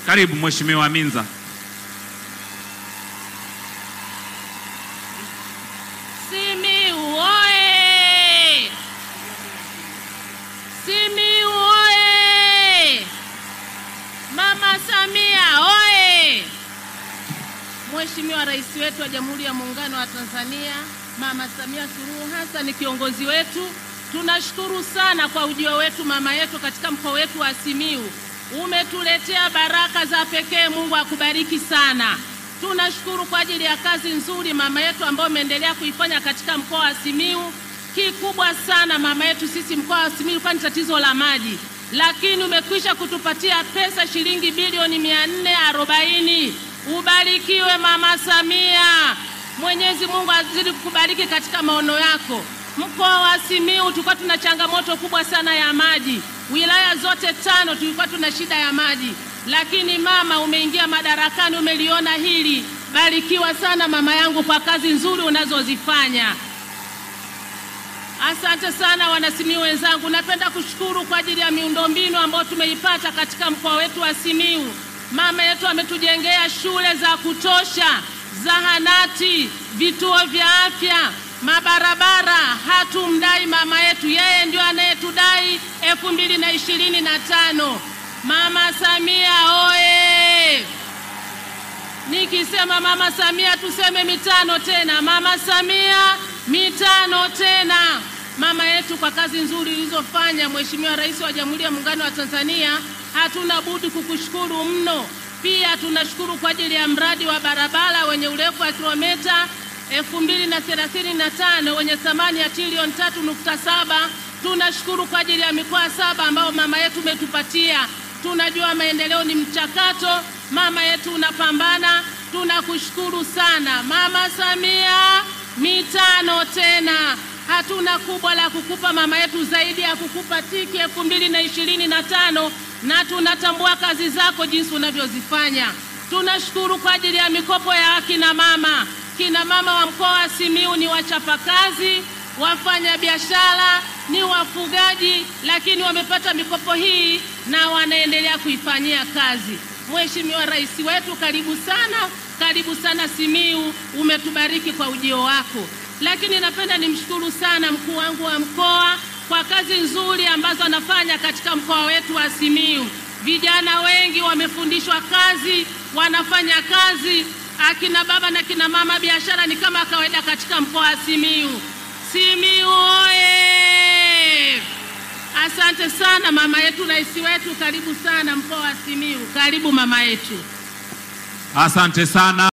Karibu Mheshimiwa Minza. Simiyu oye! Simiyu oye! Mama Samia oye! Mheshimiwa Rais wetu wa Jamhuri ya Muungano wa Tanzania, Mama Samia Suluhu Hassan, kiongozi wetu, tunashukuru sana kwa ujio wetu mama yetu katika mkoa wetu wa Simiyu. Umetuletea baraka za pekee, Mungu akubariki sana. Tunashukuru kwa ajili ya kazi nzuri mama yetu ambayo umeendelea kuifanya katika mkoa wa Simiyu. Kikubwa sana mama yetu sisi mkoa wa Simiyu kwa tatizo la maji, lakini umekwisha kutupatia pesa shilingi bilioni 440. Ubarikiwe Mama Samia. Mwenyezi Mungu azidi kukubariki katika maono yako. Mkoa wa Simiyu tulikuwa tuna changamoto kubwa sana ya maji. Wilaya zote 5 tulikuwa tuna shida ya maji. Lakini mama, umeingia madarakani, umeliona hili. Barikiwa sana mama yangu kwa kazi nzuri unazozifanya. Asante sana wana Simiyu wenzangu. Napenda kushukuru kwa ajili ya miundombinu ambayo tumeipata katika mkoa wetu wa Simiyu. Mama yetu ametujengea shule za kutosha, zahanati, vituo vya afya, mabarabara. Hatumdai mama yetu, yeye ndio anayetudai 2025. Mama Samia oye! Nikisema Mama Samia tuseme mitano tena. Mama Samia mitano tena. Mama yetu kwa kazi nzuri ulizofanya, Mheshimiwa Rais wa Jamhuri ya Muungano wa Tanzania, hatuna budi kukushukuru mno. Pia tunashukuru kwa ajili ya mradi wa barabara wenye urefu wa kilomita 2035 wenye thamani ya trilioni 3.7. Tunashukuru kwa ajili ya mikoa 7 ambao mama yetu umetupatia. Tunajua maendeleo ni mchakato. Mama yetu unapambana. Tunakushukuru sana. Mama Samia mitano tena. Hatuna kubwa la kukupa mama yetu zaidi ya kukupa tiki 2025, na tunatambua kazi zako jinsi unavyozifanya. Tunashukuru kwa ajili ya mikopo ya akina mama. Kina mama wa mkoa wa Simiyu ni wachapakazi, wafanya biashara, ni wafugaji, lakini wamepata mikopo hii na wanaendelea kuifanyia kazi. Mheshimiwa Rais wetu, karibu sana Simiyu, umetubariki kwa ujio wako. Lakini napenda nimshukuru sana mkuu wangu wa mkoa kwa kazi nzuri ambazo anafanya katika mkoa wetu wa Simiyu. Vijana wengi wamefundishwa kazi, wanafanya kazi. Akina baba na kina mama, biashara ni kama kawaida katika mkoa wa Simiyu. Simiyu oye! Asante sana mama yetu, rais wetu, karibu sana mkoa wa Simiyu. Karibu mama yetu. Asante sana.